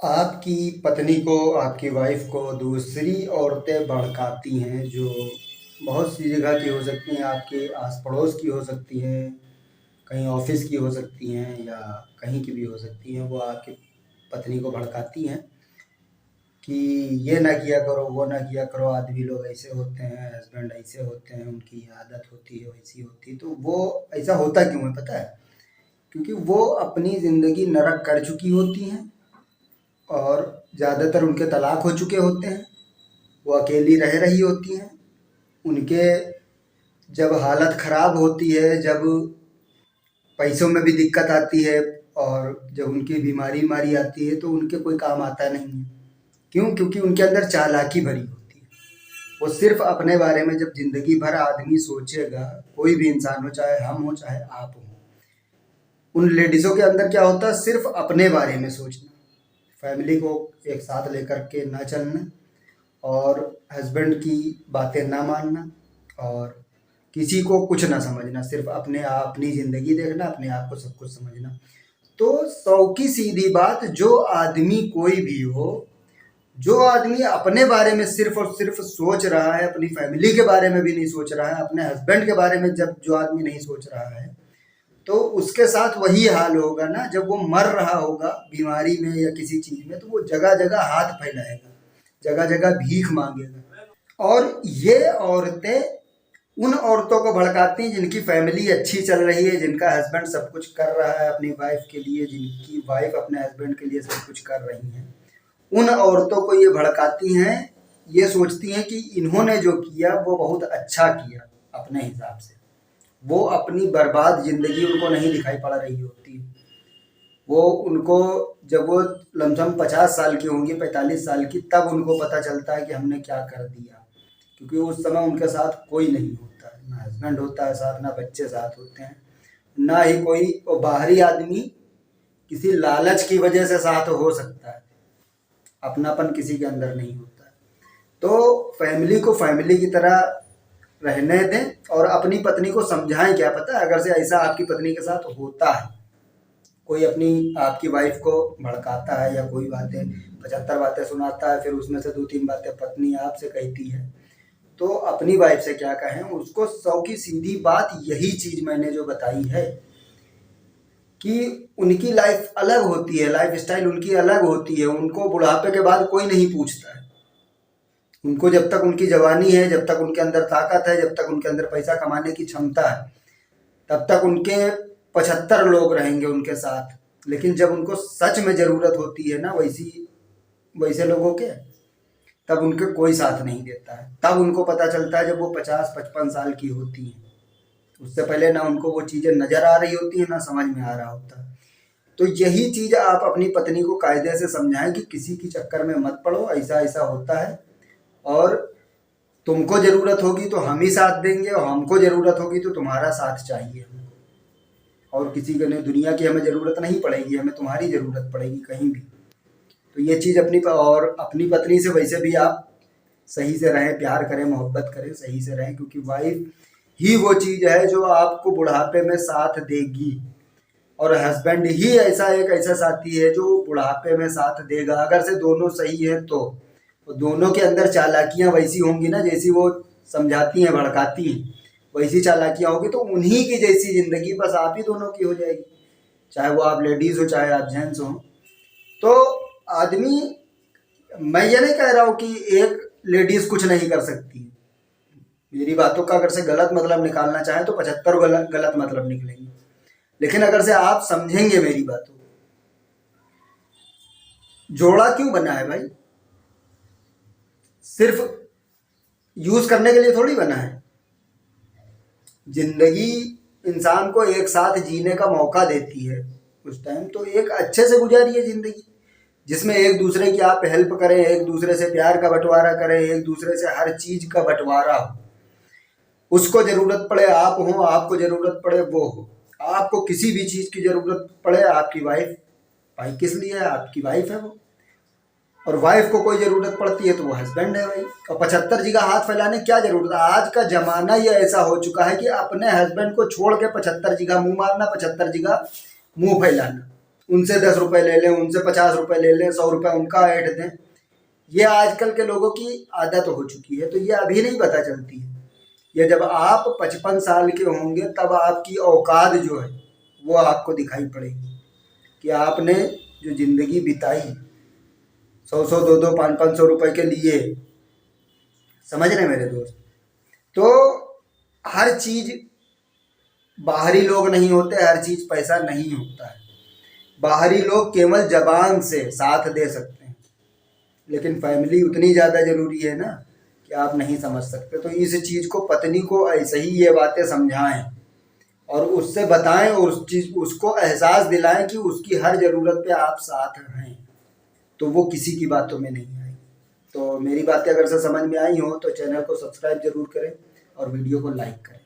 आपकी पत्नी को, आपकी वाइफ को दूसरी औरतें भड़काती हैं, जो बहुत सी जगह की हो सकती हैं, आपके आस पड़ोस की हो सकती हैं, कहीं ऑफिस की हो सकती हैं या कहीं की भी हो सकती हैं। वो आपकी पत्नी को भड़काती हैं कि ये ना किया करो, वो ना किया करो, आदमी लोग ऐसे होते हैं, हस्बैंड ऐसे होते हैं, उनकी आदत होती है वैसी होती है। तो वो ऐसा होता क्यों है पता है? क्योंकि वो अपनी ज़िंदगी नरक कर चुकी होती हैं और ज़्यादातर उनके तलाक हो चुके होते हैं। वो अकेली रह रही होती हैं। उनके जब हालत ख़राब होती है, जब पैसों में भी दिक्कत आती है और जब उनकी बीमारी आती है, तो उनके कोई काम आता नहीं है। क्यों? क्योंकि उनके अंदर चालाकी भरी होती है। वो सिर्फ अपने बारे में जब ज़िंदगी भर आदमी सोचेगा, कोई भी इंसान हो, चाहे हम हो चाहे आप हो, उन लेडीज़ों के अंदर क्या होता है? सिर्फ अपने बारे में सोचना, फैमिली को एक साथ लेकर के ना चलना, और हस्बैंड की बातें ना मानना, और किसी को कुछ ना समझना, सिर्फ अपने आप अपनी ज़िंदगी देखना, अपने आप को सब कुछ समझना। तो सौ की सीधी बात, जो आदमी कोई भी हो, जो आदमी अपने बारे में सिर्फ और सिर्फ सोच रहा है, अपनी फैमिली के बारे में भी नहीं सोच रहा है, अपने हस्बैंड के बारे में जब जो आदमी नहीं सोच रहा है, तो उसके साथ वही हाल होगा ना। जब वो मर रहा होगा बीमारी में या किसी चीज़ में, तो वो जगह जगह हाथ फैलाएगा, जगह जगह भीख मांगेगा। और ये औरतें उन औरतों को भड़काती हैं जिनकी फैमिली अच्छी चल रही है, जिनका हस्बैंड सब कुछ कर रहा है अपनी वाइफ के लिए, जिनकी वाइफ अपने हस्बैंड के लिए सब कुछ कर रही हैं। उन औरतों को ये भड़काती हैं, ये सोचती हैं कि इन्होंने जो किया वो बहुत अच्छा किया अपने हिसाब से। वो अपनी बर्बाद ज़िंदगी उनको नहीं दिखाई पड़ रही होती। वो उनको जब वो लमसम 50 साल की होंगी, 45 साल की, तब उनको पता चलता है कि हमने क्या कर दिया। क्योंकि उस समय उनके साथ कोई नहीं होता है, ना हस्बैंड होता है साथ, ना बच्चे साथ होते हैं, ना ही कोई वो बाहरी आदमी किसी लालच की वजह से साथ हो सकता है। अपनापन किसी के अंदर नहीं होता है। तो फैमिली को फैमिली की तरह रहने दें और अपनी पत्नी को समझाएं। क्या पता है, अगर से ऐसा आपकी पत्नी के साथ होता है, कोई अपनी आपकी वाइफ को भड़काता है या कोई बातें 75 बातें सुनाता है, फिर उसमें से 2-3 बातें पत्नी आपसे कहती है, तो अपनी वाइफ से क्या कहें? उसको 100 की सीधी बात यही चीज़ मैंने जो बताई है कि उनकी लाइफ अलग होती है, लाइफ स्टाइल उनकी अलग होती है। उनको बुढ़ापे के बाद कोई नहीं पूछता है। उनको जब तक उनकी जवानी है, जब तक उनके अंदर ताकत है, जब तक उनके अंदर पैसा कमाने की क्षमता है, तब तक उनके 75 लोग रहेंगे उनके साथ। लेकिन जब उनको सच में ज़रूरत होती है ना वैसे लोगों के, तब उनके कोई साथ नहीं देता है। तब उनको पता चलता है जब वो 50-55 साल की होती हैं। उससे पहले ना उनको वो चीज़ें नज़र आ रही होती हैं, ना समझ में आ रहा होता है। तो यही चीज़ आप अपनी पत्नी को कायदे से समझाएं कि किसी की चक्कर में मत पड़ो, ऐसा ऐसा होता है, और तुमको ज़रूरत होगी तो हम ही साथ देंगे, और हमको ज़रूरत होगी तो तुम्हारा साथ चाहिए हमको। और किसी को नहीं, दुनिया की हमें ज़रूरत नहीं पड़ेगी, हमें तुम्हारी ज़रूरत पड़ेगी कहीं भी। तो ये चीज़ अपनी पत्नी से वैसे भी आप सही से रहें, प्यार करें, मोहब्बत करें, सही से रहें, क्योंकि वाइफ ही वो चीज़ है जो आपको बुढ़ापे में साथ देगी। और हस्बैंड ही ऐसा साथी है जो बुढ़ापे में साथ देगा, अगर से दोनों सही है तो दोनों के अंदर चालाकियां वैसी होंगी ना, जैसी वो समझाती हैं, भड़काती हैं, वैसी चालाकियां होगी, तो उन्हीं की जैसी जिंदगी बस आप ही दोनों की हो जाएगी, चाहे वो आप लेडीज हो चाहे आप जेंट्स हो। तो आदमी, मैं ये नहीं कह रहा हूँ कि एक लेडीज कुछ नहीं कर सकती। मेरी बातों का अगर से गलत मतलब निकालना चाहे तो 75 गलत गलत मतलब निकलेंगे। लेकिन अगर से आप समझेंगे मेरी बातों, जोड़ा क्यों बना है भाई? सिर्फ यूज करने के लिए थोड़ी बना है। जिंदगी इंसान को एक साथ जीने का मौका देती है, उस टाइम तो एक अच्छे से गुजारिए जिंदगी, जिसमें एक दूसरे की आप हेल्प करें, एक दूसरे से प्यार का बंटवारा करें, एक दूसरे से हर चीज का बंटवारा हो। उसको जरूरत पड़े आप हो, आपको जरूरत पड़े वो हो। आपको किसी भी चीज की जरूरत पड़े, आपकी वाइफ, भाई किस लिए है? आपकी वाइफ है वो। और वाइफ को कोई जरूरत पड़ती है तो वो हस्बैंड है भाई। और 75 जगह हाथ फैलाने क्या जरूरत है? आज का जमाना ये ऐसा हो चुका है कि अपने हस्बैंड को छोड़ के 75 जगह मुंह मारना, 75 जगह मुंह फैलाना। उनसे 10 रुपये ले लें, उनसे 50 रुपये ले लें, 100 रुपये उनका ऐड दें। ये आजकल के लोगों की आदत हो चुकी है, तो ये अभी नहीं पता चलती है। ये जब आप 55 साल के होंगे तब आपकी औकात जो है वो आपको दिखाई पड़ेगी कि आपने जो जिंदगी बिताई 100-100, 200, 500-500 रुपए के लिए, समझ रहे हैं मेरे दोस्त। तो हर चीज बाहरी लोग नहीं होते, हर चीज पैसा नहीं होता है। बाहरी लोग केवल जबान से साथ दे सकते हैं, लेकिन फैमिली उतनी ज़्यादा ज़रूरी है ना कि आप नहीं समझ सकते। तो इस चीज़ को पत्नी को ऐसे ही ये बातें समझाएं और उससे बताएं और उसको एहसास दिलाएं कि उसकी हर ज़रूरत पे आप साथ हैं, तो वो किसी की बातों में नहीं आएगी। तो मेरी बातें अगर से समझ में आई हो तो चैनल को सब्सक्राइब जरूर करें और वीडियो को लाइक करें।